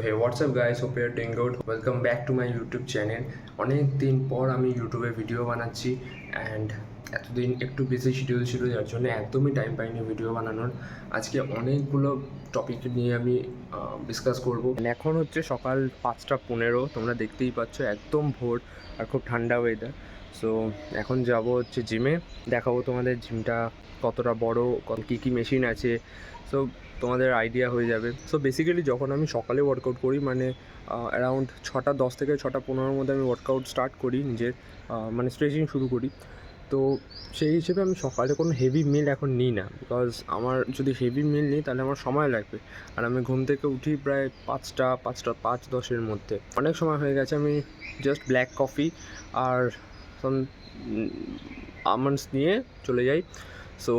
hey, what's up guys? Hope you're doing good. Welcome back to my YouTube channel. অনেক দিন পর আমি ইউটিউবে ভিডিও বানাচ্ছি অ্যান্ড এতদিন একটু বিজি শিডিউল ছিল, যার জন্য একদমই টাইম পাইনি ভিডিও বানানোর। আজকে অনেকগুলো টপিক নিয়ে আমি ডিসকাস করবো। এখন হচ্ছে সকাল 5:15, তোমরা দেখতেই পাচ্ছ একদম ভোর আর খুব ঠান্ডা ওয়েদার। সো এখন যাব হচ্ছে জিমে, দেখাবো তোমাদের জিমটা কতটা বড়, কী কী মেশিন আছে, সো তোমাদের আইডিয়া হয়ে যাবে। সো বেসিক্যালি যখন আমি সকালে ওয়ার্কআউট করি, মানে অ্যারাউন্ড 6:10 থেকে 6:15-র মধ্যে আমি ওয়ার্কআউট স্টার্ট করি, নিজের মানে স্ট্রেচিং শুরু করি। তো সেই হিসেবে আমি সকালে কোনো হেভি মিল এখন নিই না, বিকজ আমার যদি হেভি মিল নিই তাহলে আমার সময় লাগবে। আর আমি ঘুম থেকে উঠি প্রায় 5:05-10-এর মধ্যে। অনেক সময় হয়ে গেছে আমি জাস্ট ব্ল্যাক কফি আর সাম আমন্ডস নিয়ে চলে যাই। সো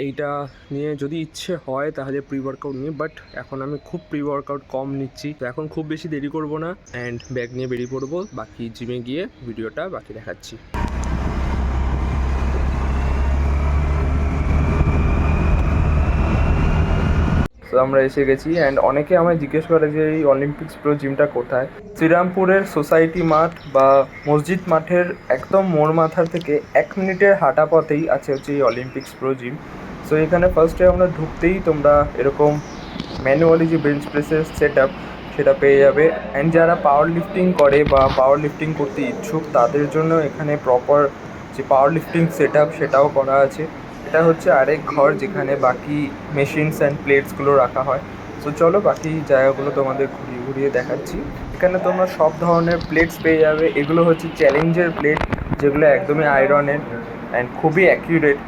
এইটা নিয়ে যদি ইচ্ছে হয় তাহলে প্রি ওয়ার্কআউট নিই, বাট এখন আমি খুব প্রি ওয়ার্কআউট কম নিচ্ছি। তো এখন খুব বেশি দেরি করবো না অ্যান্ড ব্যাগ নিয়ে বেরিয়ে পড়বো, বাকি জিমে গিয়ে ভিডিওটা বাকি দেখাচ্ছি। তো আমরা এসে গেছি অ্যান্ড অনেকে আমায় জিজ্ঞেস করে যে এই অলিম্পিক্স প্রো জিমটা কোথায়। শ্রীরামপুরের সোসাইটি মাঠ বা মসজিদ মাঠের একদম মোড় মাথার থেকে 1 মিনিটের হাঁটা পথেই আছে হচ্ছে এই অলিম্পিক্স প্রো জিম। সো এখানে ফার্স্টে আমরা ঢুকতেই তোমরা এরকম ম্যানুয়ালি যে বেঞ্চ প্রেসের সেট আপ সেটা পেয়ে যাবে। অ্যান্ড যারা পাওয়ার লিফটিং করে বা পাওয়ার লিফটিং করতে ইচ্ছুক তাদের জন্য এখানে প্রপার যে পাওয়ার লিফটিং সেট আপ সেটাও করা আছে। এটা হচ্ছে আরেক ঘর যেখানে বাকি মেশিনস অ্যান্ড প্লেটসগুলো রাখা হয়। সো চলো বাকি জায়গাগুলো তোমাদের ঘুরিয়ে ঘুরিয়ে দেখাচ্ছি। এখানে তোমরা সব ধরনের প্লেটস পেয়ে যাবে। এগুলো হচ্ছে চ্যালেঞ্জের প্লেট, যেগুলো একদমই আয়রনের অ্যান্ড খুবই অ্যাকিউরেট।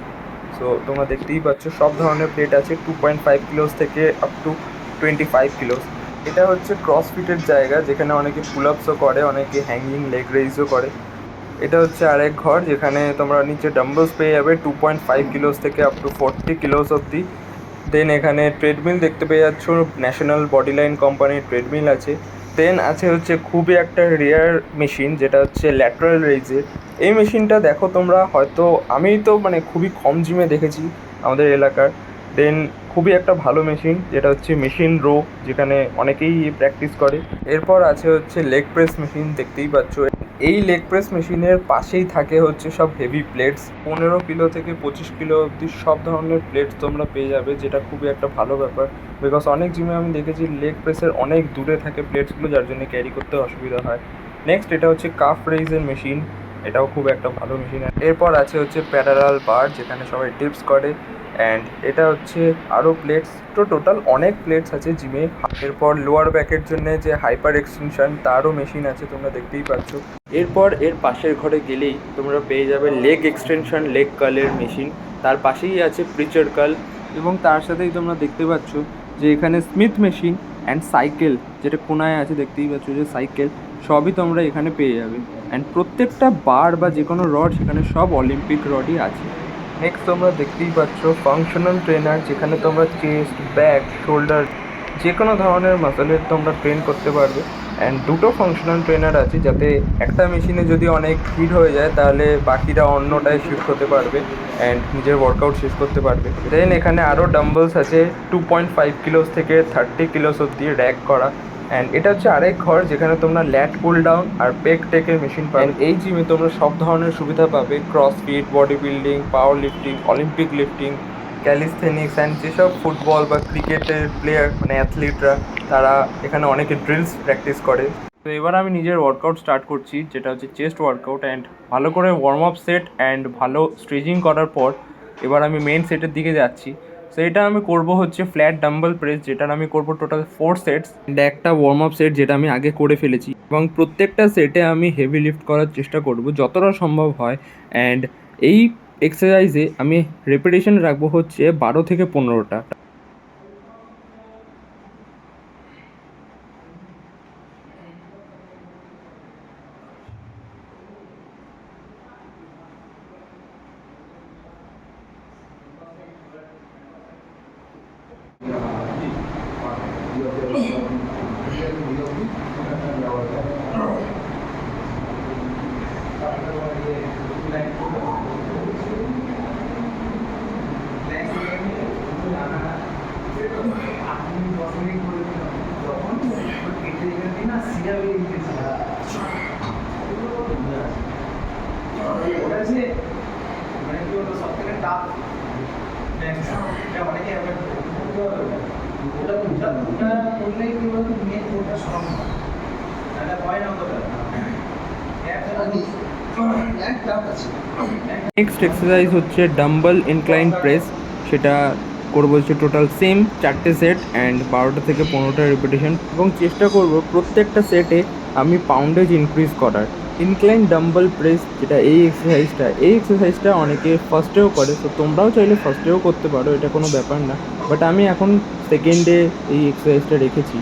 সো তোমরা দেখতেই পাচ্ছ সব ধরনের প্লেট আছে, 2.5 কিলোস থেকে আপ টু 25 কিলোস। এটা হচ্ছে ক্রসফিটের জায়গা, যেখানে অনেকে পুল আপসও করে, অনেকে হ্যাঙ্গিং লেগ রেইজও করে। এটা হচ্ছে আরেক ঘর যেখানে তোমরা নিচে ডাম্বলস পেয়ে যাবে 2.5 কিলোস থেকে আপ টু 40 কিলোস অবধি। দেন এখানে ট্রেডমিল দেখতে পেয়ে যাচ্ছ, ন্যাশনাল বডি লাইন কোম্পানির ট্রেডমিল আছে। দেন আছে হচ্ছে খুবই একটা রেয়ার মেশিন, যেটা হচ্ছে ল্যাটারাল রেইজের। এই মেশিনটা দেখো তোমরা, হয়তো আমি তো মানে খুবই কম জিমে দেখেছি আমাদের এলাকার। দেন খুবই একটা ভালো মেশিন, যেটা হচ্ছে মেশিন রো, যেখানে অনেকেই প্র্যাকটিস করে। এরপর আছে হচ্ছে লেগ প্রেস মেশিন, দেখতেই পাচ্ছ। এই লেগ প্রেস মেশিনের পাশেই থাকে হচ্ছে সব হেভি প্লেটস, 15 কিলো থেকে 25 কিলো অবধি সব ধরনের প্লেটস তোমরা পেয়ে যাবে, যেটা খুবই একটা ভালো ব্যাপার। বিকজ অনেক জিমে আমি দেখেছি লেগ প্রেসের অনেক দূরে থাকে প্লেটসগুলো, যার জন্য ক্যারি করতে অসুবিধা হয়। নেক্সট এটা হচ্ছে কাফ রেইজের মেশিন, এটাও খুব একটা ভালো মেশিন। এরপর আছে হচ্ছে প্যারালাল বার, যেখানে সবাই টিপস করে। অ্যান্ড এটা হচ্ছে আরও প্লেটস, তো টোটাল অনেক প্লেটস আছে জিমে। এরপর লোয়ার ব্যাকের জন্য যে হাইপার এক্সটেনশন তারও মেশিন আছে, তোমরা দেখতেই পাচ্ছ। এরপর এর পাশের ঘরে গেলেই তোমরা পেয়ে যাবে লেগ এক্সটেনশন, লেগ কালের মেশিন। তার পাশেই আছে প্রিচার কাল, এবং তার সাথেই তোমরা দেখতে পাচ্ছ যে এখানে স্মিথ মেশিন অ্যান্ড সাইকেল, যেটা কোনায় আছে দেখতেই পাচ্ছ যে সাইকেল, সবই তোমরা এখানে পেয়ে যাবে। অ্যান্ড প্রত্যেকটা বার বা যে কোনো রড সেখানে সব অলিম্পিক রডই আছে। নেক্সট তোমরা দেখতেই পাচ্ছ ফাংশনাল ট্রেনার, যেখানে তোমরা চেস্ট, ব্যাক, শোল্ডার যে কোনো ধরনের মাসেলের তোমরা ট্রেন করতে পারবে। অ্যান্ড দুটো ফাংশনাল ট্রেনার আছে, যাতে একটা মেশিনে যদি অনেক ভিড় হয়ে যায় তাহলে বাকিরা অন্যটায় শিফট হতে পারবে অ্যান্ড নিজের ওয়ার্কআউট শেষ করতে পারবে। দেন এখানে আরও ডাম্বলস আছে 2.5 কিলোস থেকে 30 কিলোস অবধি র্যাক করা। অ্যান্ড এটা হচ্ছে আরেক ঘর যেখানে তোমরা ল্যাট পুল ডাউন আর পেক টেকের মেশিন পাবে। এই জিমে তোমরা সব ধরনের সুবিধা পাবে, CrossFit, body building, power lifting, Olympic lifting, ক্যালিস্থেনিক্স and যেসব ফুটবল বা ক্রিকেটের প্লেয়ার মানে অ্যাথলিটরা, তারা এখানে অনেকে ড্রিলস প্র্যাকটিস করে। তো এবার আমি নিজের ওয়ার্কআউট স্টার্ট করছি, যেটা হচ্ছে চেস্ট ওয়ার্কআউট। অ্যান্ড ভালো করে ওয়ার্ম আপ সেট অ্যান্ড ভালো স্ট্রেচিং করার পর এবার আমি মেন সেটের দিকে যাচ্ছি। সো এটা আমি করব হচ্ছে ফ্ল্যাট ডাম্বল প্রেস, যেটার আমি করব টোটাল 4 সেটস অ্যান্ড একটা ওয়ার্ম আপ সেট যেটা আমি আগে করে ফেলেছি। এবং প্রত্যেকটা সেটে আমি হেভি লিফট করার চেষ্টা করব যতটা সম্ভব হয়। অ্যান্ড এই এক্সারসাইজে আমি রেপিটেশন রাখবো হচ্ছে 12 থেকে 15টা। নেক্সট এক্সারসাইজ হচ্ছে ডাম্বল ইনক্লাইন প্রেস। সেটা করবো হচ্ছে টোটাল সেম 4টে সেট অ্যান্ড 12টা থেকে 15টা রিপিটেশন, এবং চেষ্টা করব প্রত্যেকটা সেটে আমি পাউন্ডেজ ইনক্রিজ করার। ইনক্লাইন ডাম্বল প্রেস যেটা এই এক্সারসাইজটা অনেকে ফার্স্টেও করে, তো তোমরাও চাইলে ফার্স্টেও করতে পারো, এটা কোনো ব্যাপার না, বাট আমি এখন সেকেন্ডে এই এক্সারসাইজটা রেখেছি।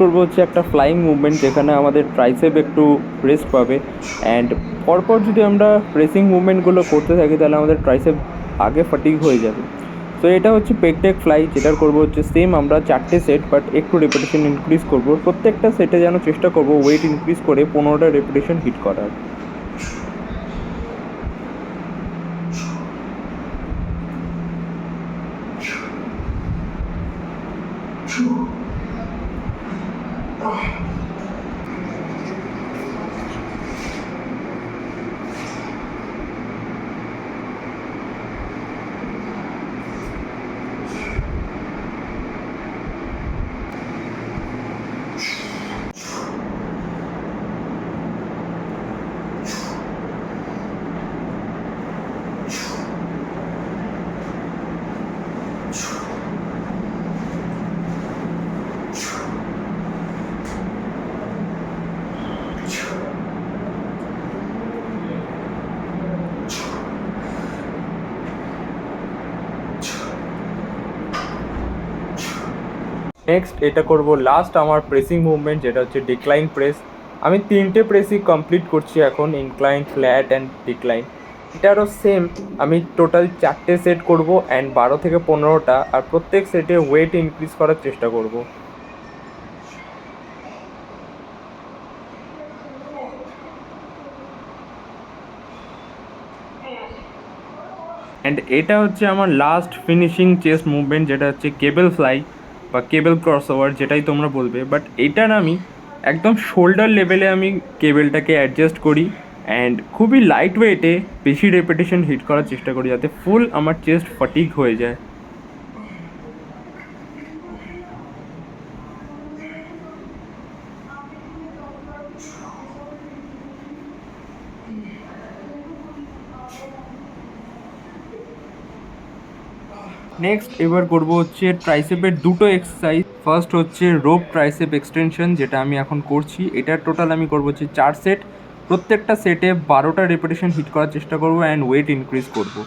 করবো হচ্ছে একটা ফ্লাইং মুভমেন্ট, যেখানে আমাদের ট্রাইসেপ একটু রেস্ট পাবে, অ্যান্ড পরপর যদি আমরা প্রেসিং মুভমেন্টগুলো করতে থাকি তাহলে আমাদের ট্রাইসেপ আগে ফাটিগ হয়ে যাবে। তো এটা হচ্ছে পেকটেক ফ্লাই, যেটার করবো হচ্ছে সেম আমরা 4টে সেট, বাট একটু রেপিটেশন ইনক্রিজ করবো। প্রত্যেকটা সেটে যেন চেষ্টা করবো ওয়েট ইনক্রিজ করে 15টা রেপিটেশন হিট করার। নেক্সট এটা করব লাস্ট আমার প্রেসিং মুভমেন্ট, যেটা হচ্ছে ডিক্লাইন প্রেস। আমি 3টে প্রেসই কমপ্লিট করছি এখন, ইনক্লাইন, ফ্ল্যাট অ্যান্ড ডিক্লাইন। এটারও সেম আমি টোটাল 4টে সেট করব অ্যান্ড 12 থেকে 15টা, আর প্রত্যেক সেটে ওয়েট ইনক্রিজ করার চেষ্টা করব। অ্যান্ড এটা হচ্ছে আমার লাস্ট ফিনিশিং চেস্ট মুভমেন্ট, যেটা হচ্ছে কেবল ফ্লাই বা কেবল ক্রস ওভার, যেটাই তোমরা বলবে, বাট এটার আমি একদম শোল্ডার লেভেলে আমি কেবলটাকে অ্যাডজাস্ট করি অ্যান্ড খুবই লাইট ওয়েটে বেশি রেপিটেশন হিট করার চেষ্টা করি, যাতে ফুল আমার চেস্ট ফাটিগ হয়ে যায়। নেক্সট এবার করবো হচ্ছে ট্রাইসেপের দুটো এক্সারসাইজ। ফার্স্ট হচ্ছে রোপ ট্রাইসেপ এক্সটেনশন, যেটা আমি এখন করছি। এটার টোটাল আমি করবো হচ্ছে 4 সেট, প্রত্যেকটা সেটে 12টা রেপিটেশন হিট করার চেষ্টা করবো অ্যান্ড ওয়েট ইনক্রিজ করবো।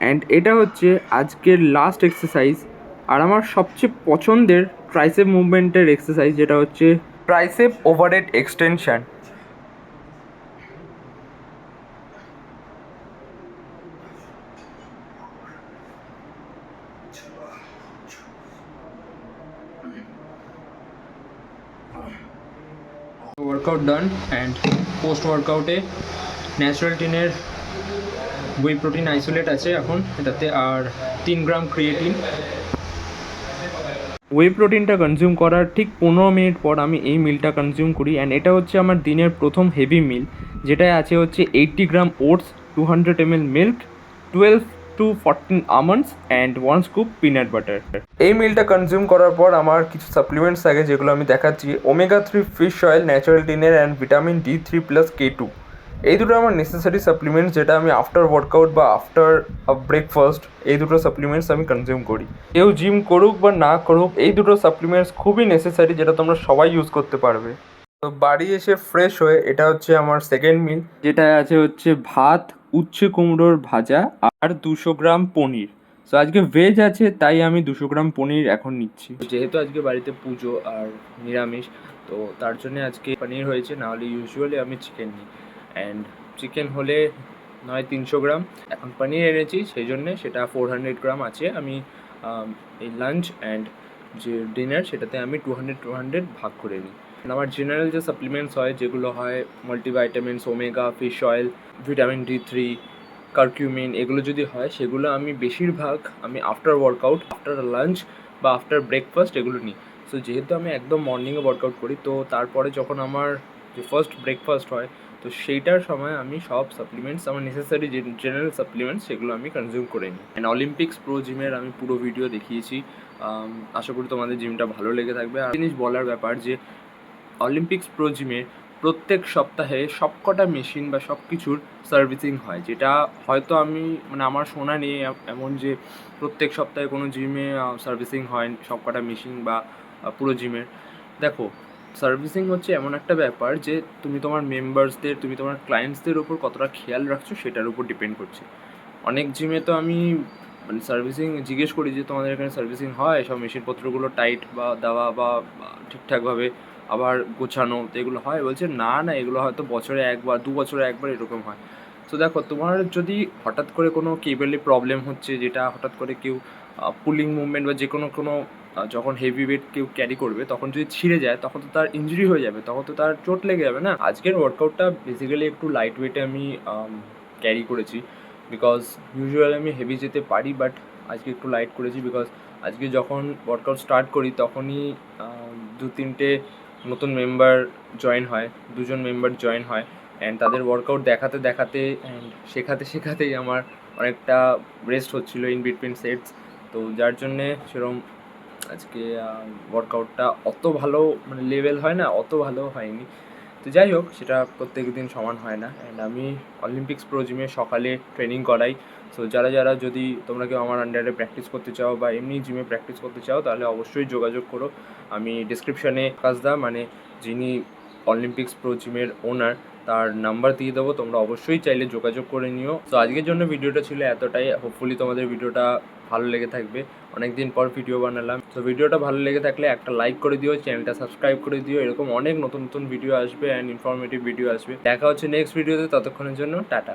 অ্যান্ড এটা হচ্ছে আজকের লাস্ট এক্সারসাইজ, আর আমার সবচেয়ে পছন্দের ট্রাইসেপ মুভমেন্টের এক্সারসাইজ, যেটা হচ্ছে tricep overhead extension. Workout done, and post ওয়ার্কআউটে ন্যাচারাল টিনের ওয়ে প্রোটিন আইসোলেট আছে এখন এটাতে, আর 3 গ্রাম ক্রিয়েটিন। ওয়ে প্রোটিনটা কনজিউম করার ঠিক 15 মিনিট পর আমি এই মিলটা কনজিউম করি, অ্যান্ড এটা হচ্ছে আমার দিনের প্রথম হেভি মিল, যেটায় আছে হচ্ছে 80 gram oats, 200 ml milk, 12 to 14 almonds and 1 scoop peanut butter. এই মিলটা কনজিউম করার পর আমার কিছু সাপ্লিমেন্টস থাকে যেগুলো আমি দেখাচ্ছি। ওমেগা 3 ফিশ অয়েল, ন্যাচারাল টিনের অ্যান্ড ভিটামিন D3+K2, এই দুটো আমার নেসেসারি সাপ্লিমেন্টস, যেটা আমি আফটার ওয়ার্কআউট বা আফটার ব্রেকফাস্ট এই দুটো সাপ্লিমেন্টস আমি কনজিউম করি। কেউ জিম করুক বা না করুক, এই দুটো সাপ্লিমেন্টস খুবই নেসেসারি, যেটা তোমরা সবাই ইউজ করতে পারবে। তো বাড়ি এসে ফ্রেশ হয়ে এটা হচ্ছে আমার সেকেন্ড মিল, যেটা আছে হচ্ছে ভাত, উচ্ছে কুমড়োর ভাজা আর 200 গ্রাম পনির। সো আজকে ভেজ আছে, তাই আমি 200 গ্রাম পনির এখন নিচ্ছি। যেহেতু আজকে বাড়িতে পুজো আর নিরামিষ, তো তার জন্য আজকে পনির হয়েছে, নাহলে ইউজুয়ালি আমি চিকেন নিই। অ্যান্ড চিকেন হলে নয় 300 গ্রাম, এখন পনির এনেছি সেই জন্যে সেটা 400 গ্রাম আছে। আমি এই লাঞ্চ অ্যান্ড যে ডিনার সেটাতে আমি 200 ভাগ করে নিই। আমার জেনারেল যে সাপ্লিমেন্টস হয়, যেগুলো হয় multivitamins, omega, fish oil, vitamin D3, curcumin, এগুলো যদি হয় সেগুলো আমি বেশিরভাগ আমি আফটার ওয়ার্কআউট, আফটার লাঞ্চ বা আফটার ব্রেকফাস্ট এগুলো নিই। সো যেহেতু আমি একদম মর্নিংয়ে ওয়ার্কআউট করি, তো তারপরে যখন আমার যে ফার্স্ট ব্রেকফাস্ট হয়, তো সেইটার সময় আমি সব সাপ্লিমেন্টস, আমার নেসেসারি যে জেনারেল সাপ্লিমেন্টস, সেগুলো আমি কনজিউম করে নিই। অ্যান্ড অলিম্পিক্স প্রো জিমের আমি পুরো ভিডিও দেখিয়েছি। আশা করি তোমাদের জিমটা ভালো লেগে থাকবে। আর জিনিস বলার ব্যাপার যে অলিম্পিক্স প্রো জিমে প্রত্যেক সপ্তাহে সবকটা মেশিন বা সব কিছুর সার্ভিসিং হয়, যেটা হয়তো আমি মানে আমার শোনা নেই এমন যে প্রত্যেক সপ্তাহে কোনো জিমে সার্ভিসিং হয় সবকটা মেশিন বা পুরো জিমের। দেখো, সার্ভিসিং হচ্ছে এমন একটা ব্যাপার যে তুমি তোমার মেম্বার্সদের, তুমি তোমার ক্লায়েন্টসদের ওপর কতটা খেয়াল রাখছো সেটার উপর ডিপেন্ড করছে। অনেক জিমে তো আমি মানে সার্ভিসিং জিজ্ঞেস করি যে তোমাদের এখানে সার্ভিসিং হয়, সব মেশিনপত্রগুলো টাইট বা দেওয়া বা ঠিকঠাকভাবে আবার গোছানো, তো এগুলো হয়? বলছে না না, এগুলো হয়তো বছরে একবার, 2 বছরে একবার এরকম হয়। তো দেখো, তোমার যদি হঠাৎ করে কোনো কেবেলে প্রবলেম হচ্ছে, যেটা হঠাৎ করে কেউ পুলিং মুভমেন্ট বা যে কোনো যখন হেভি ওয়েট কেউ ক্যারি করবে, তখন যদি ছিঁড়ে যায়, তখন তো তার ইঞ্জুরি হয়ে যাবে, তখন তো তার চোট লেগে যাবে না। আজকের ওয়ার্কআউটটা বেসিক্যালি একটু লাইট ওয়েটে আমি ক্যারি করেছি, বিকজ ইউজুয়ালি আমি হেভি যেতে পারি, বাট আজকে একটু লাইট করেছি, বিকজ আজকে যখন ওয়ার্কআউট স্টার্ট করি তখনই 2-3টে নতুন মেম্বার জয়েন হয়, 2জন মেম্বার জয়েন হয়, অ্যান্ড তাদের ওয়ার্কআউট দেখাতে দেখাতে অ্যান্ড শেখাতে শেখাতেই আমার অনেকটা রেস্ট হচ্ছিলো ইন বিটুইন সেটস। তো যার জন্যে সেরকম আজকে ওয়ার্কআউটটা অত ভালো মানে লেভেল হয় না, অত ভালো হয়নি। তো যাই হোক, সেটা প্রত্যেক দিন সমান হয় না। অ্যান্ড আমি অলিম্পিক্স প্রো জিমে সকালে ট্রেনিং করাই। সো যারা যদি তোমরা কেউ আমার আন্ডারে প্র্যাকটিস করতে চাও বা এমনি জিমে প্র্যাকটিস করতে চাও, তাহলে অবশ্যই যোগাযোগ করো। আমি ডিসক্রিপশানে কাজদা মানে যিনি অলিম্পিক্স প্রো জিমের ওনার, তার নাম্বার দিয়ে দেবো, তোমরা অবশ্যই চাইলে যোগাযোগ করে নিও। তো আজকের জন্য ভিডিওটা ছিল এতটাই। হোপফুলি তোমাদের ভিডিওটা ভালো লেগে থাকবে। অনেক দিন পর ভিডিও বানালাম, তো ভিডিওটা ভালো লেগে থাকলে একটা লাইক করে দিও, চ্যানেলটা সাবস্ক্রাইব করে দিও। এরকম অনেক নতুন নতুন ভিডিও আসবে অ্যান্ড ইনফরমেটিভ ভিডিও আসবে। দেখা হচ্ছে নেক্সট ভিডিওতে, ততক্ষণের জন্য টাটা।